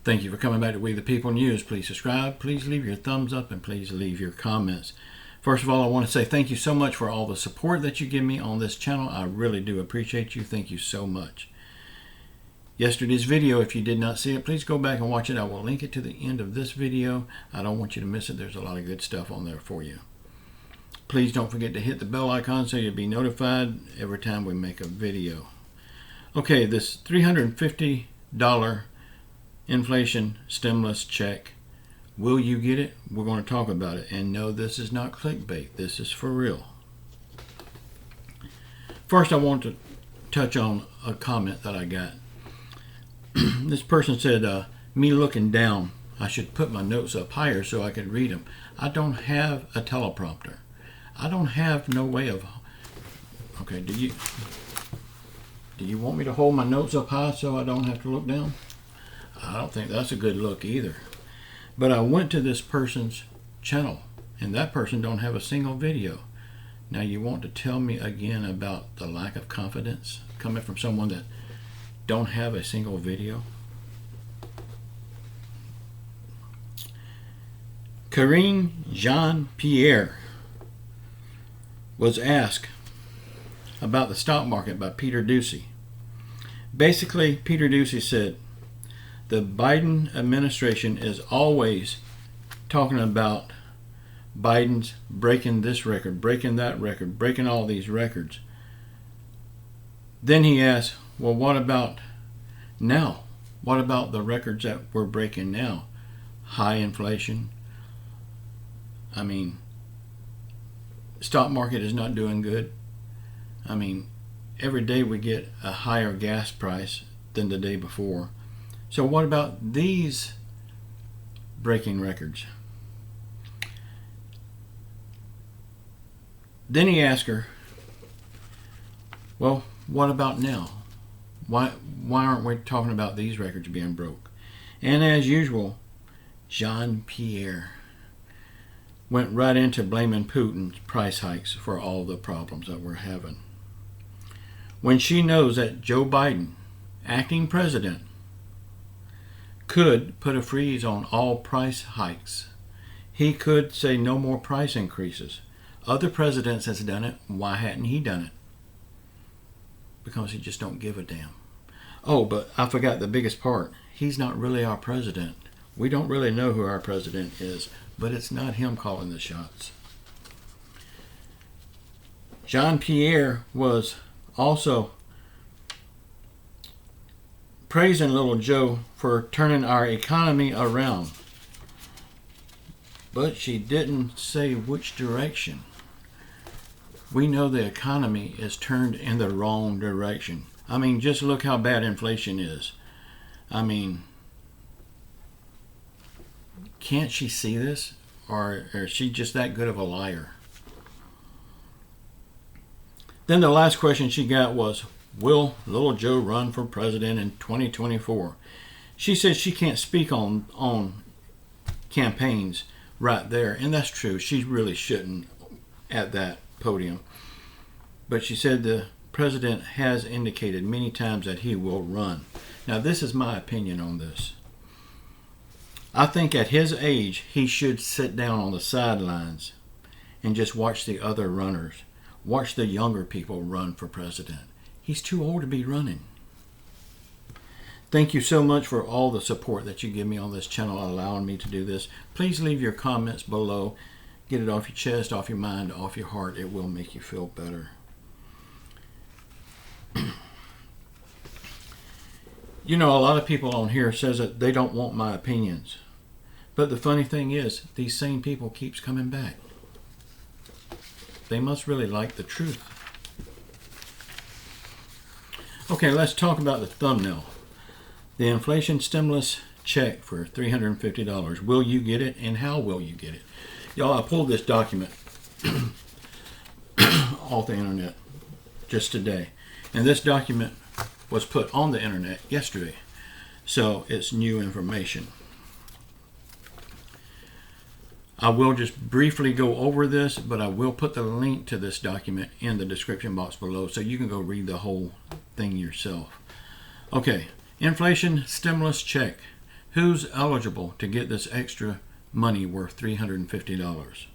Thank you for coming back to We the People News. Please subscribe, please leave your thumbs up, and please leave your comments. First of all, I want to say thank you so much for all the support that you give me on this channel. I really do appreciate you. Thank you so much. Yesterday's video, if you did not see it, please go back and watch it. I will link it to the end of this video. I don't want you to miss it. There's a lot of good stuff on there for you. Please don't forget to hit the bell icon so you'll be notified every time we make a video. Okay, this $350 inflation stimulus check, will you get it? We're going to talk about it. And no, this is not clickbait. This is for real. First, I want to touch on a comment that I got. This person said, me looking down, I should put my notes up higher so I can read them. I don't have a teleprompter. I don't have no way of... Okay, do you want me to hold my notes up high so I don't have to look down? I don't think that's a good look either. But I went to this person's channel, and that person don't have a single video. Now you want to tell me again about the lack of confidence coming from someone that don't have a single video? Karine Jean-Pierre was asked about the stock market by Peter Doocy. Basically, Peter Doocy said, the Biden administration is always talking about Biden's breaking this record, breaking that record, breaking all these records. Then he asked, well, what about now? What about the records that we're breaking now? High inflation. I mean, stock market is not doing good. I mean, every day we get a higher gas price than the day before. So what about these breaking records? Then he asked her, well, what about now? Why aren't we talking about these records being broke? And as usual, Jean-Pierre went right into blaming Putin's price hikes for all the problems that we're having. When she knows that Joe Biden, acting president, could put a freeze on all price hikes. He could say no more price increases. Other presidents has done it. Why hadn't he done it? Because he just don't give a damn. Oh, but I forgot the biggest part. He's not really our president. We don't really know who our president is, but it's not him calling the shots. Jean-Pierre was also praising little Joe for turning our economy around. But she didn't say which direction. We know the economy is turned in the wrong direction. I mean, just look how bad inflation is. I mean, can't she see this? Or is she just that good of a liar? Then the last question she got was, will little Joe run for president in 2024? She says she can't speak on campaigns right there, and that's true. She really shouldn't at that podium. But she said the president has indicated many times that he will run. Now, this is my opinion on this. I think at his age, he should sit down on the sidelines and just watch the other runners. Watch the younger people run for president. He's too old to be running. Thank you so much for all the support that you give me on this channel, allowing me to do this. Please leave your comments below. Get it off your chest, off your mind, off your heart. It will make you feel better. You know, a lot of people on here says that they don't want my opinions. But the funny thing is, these same people keeps coming back. They must really like the truth. Okay, let's talk about the thumbnail. The inflation stimulus check for $350. Will you get it, and how will you get it? Y'all, I pulled this document off the internet just today. And this document was put on the internet yesterday. So it's new information. I will just briefly go over this, but I will put the link to this document in the description box below so you can go read the whole thing yourself. Okay, inflation stimulus check, Who's eligible to get this extra money worth $350?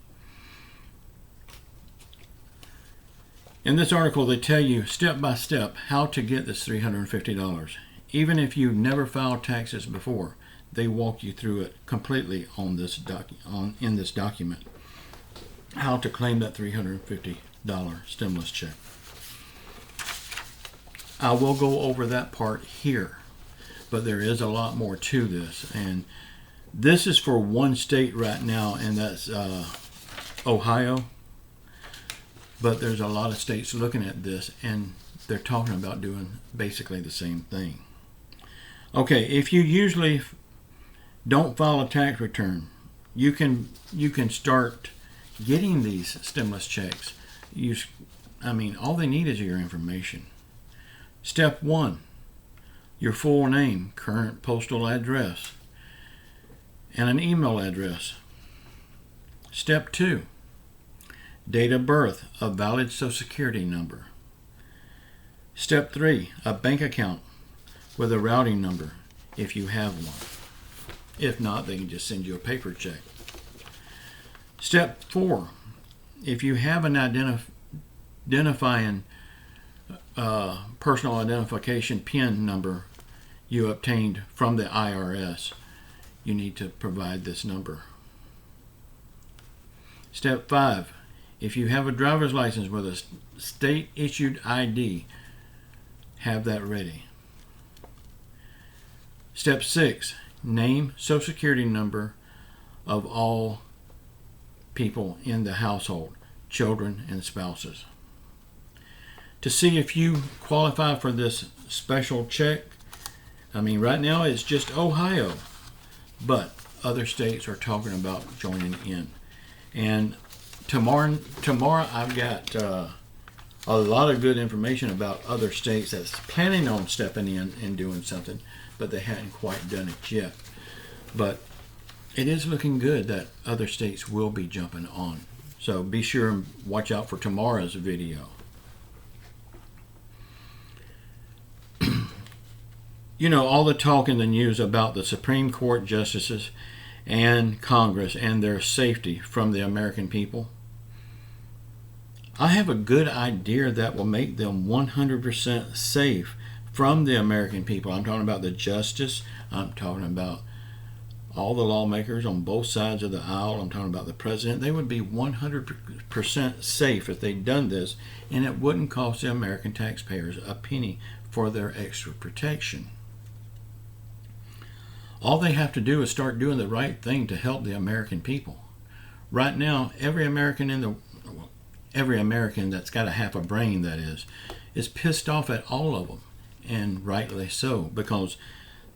In this article, they tell you step by step how to get this $350. Even if you never filed taxes before, they walk you through it completely on this in this document. How to claim that $350 stimulus check. I will go over that part here, but there is a lot more to this, and this is for one state right now, and that's Ohio. But there's a lot of states looking at this, and they're talking about doing basically the same thing. Okay, if you usually don't file a tax return, you can start getting these stimulus checks. All they need is your information. Step 1, your full name, current postal address, and an email address. Step 2, date of birth, a valid Social Security number. Step 3, a bank account with a routing number if you have one. If not, they can just send you a paper check. Step 4, if you have an identifying personal identification PIN number you obtained from the IRS, you need to provide this number. Step 5, if you have a driver's license with a state-issued ID, have that ready. Step 6, name, Social Security number of all people in the household, children and spouses. To see if you qualify for this special check, right now it's just Ohio, but other states are talking about joining in. And tomorrow I've got a lot of good information about other states that's planning on stepping in and doing something, but they hadn't quite done it yet. But it is looking good that other states will be jumping on. So be sure and watch out for tomorrow's video. All the talk in the news about the Supreme Court justices and Congress and their safety from the American people. I have a good idea that will make them 100% safe from the American people. I'm talking about the justice. I'm talking about all the lawmakers on both sides of the aisle. I'm talking about the president. They would be 100% safe if they'd done this, and it wouldn't cost the American taxpayers a penny for their extra protection. All they have to do is start doing the right thing to help the American people. Right now, every American that's got a half a brain, that is pissed off at all of them, and rightly so, because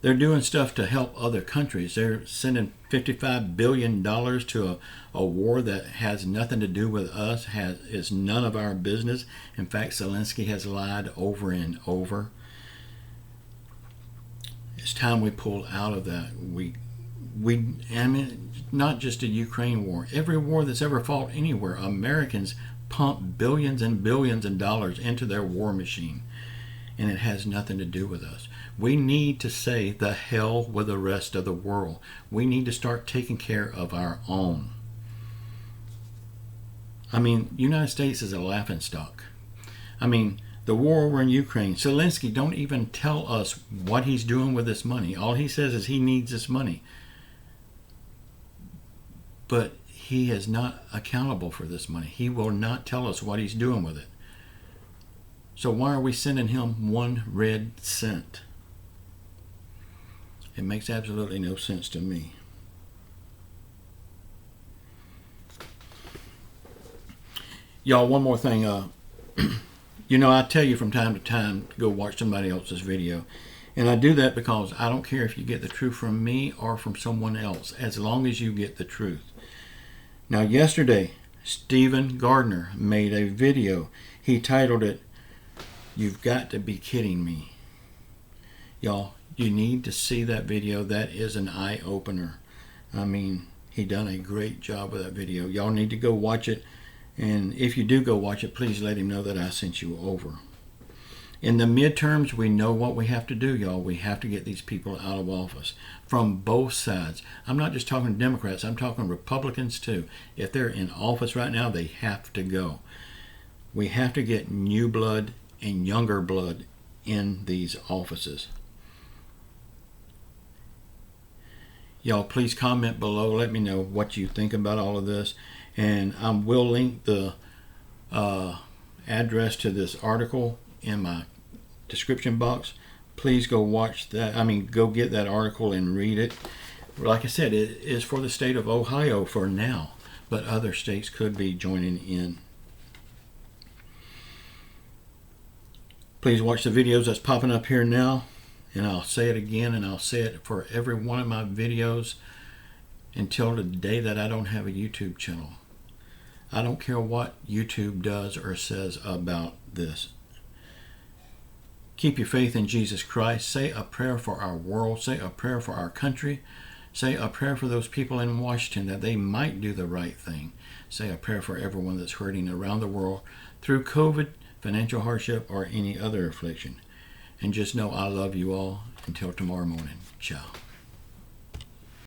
they're doing stuff to help other countries. They're sending $55 billion to a war that has nothing to do with us, is none of our business. In fact, Zelensky has lied over and over. It's time we pull out of that. Not just the Ukraine war. Every war that's ever fought anywhere, Americans pump billions and billions of dollars into their war machine, and it has nothing to do with us. We need to say the hell with the rest of the world. We need to start taking care of our own. United States is a laughingstock. The war over in Ukraine, Zelensky don't even tell us what he's doing with this money. All he says is he needs this money. But he is not accountable for this money. He will not tell us what he's doing with it. So why are we sending him 1 red cent? It makes absolutely no sense to me. Y'all, one more thing. I tell you from time to time to go watch somebody else's video. And I do that because I don't care if you get the truth from me or from someone else, as long as you get the truth. Now, yesterday, Stephen Gardner made a video. He titled it, "You've Got to Be Kidding Me." Y'all, you need to see that video. That is an eye-opener. He done a great job with that video. Y'all need to go watch it. And if you do go watch it, please let him know that I sent you over. In the midterms, we know what we have to do, y'all. We have to get these people out of office from both sides. I'm not just talking Democrats. I'm talking Republicans, too. If they're in office right now, they have to go. We have to get new blood and younger blood in these offices. Y'all, please comment below. Let me know what you think about all of this. And I will link the address to this article in my description box. Please go watch that. Go get that article and read it. Like I said, it is for the state of Ohio for now, but other states could be joining in. Please watch the videos that's popping up here now. And I'll say it again, and I'll say it for every one of my videos until the day that I don't have a YouTube channel. I don't care what YouTube does or says about this. Keep your faith in Jesus Christ. Say a prayer for our world. Say a prayer for our country. Say a prayer for those people in Washington that they might do the right thing. Say a prayer for everyone that's hurting around the world through COVID, financial hardship, or any other affliction. And just know I love you all. Until tomorrow morning. Ciao.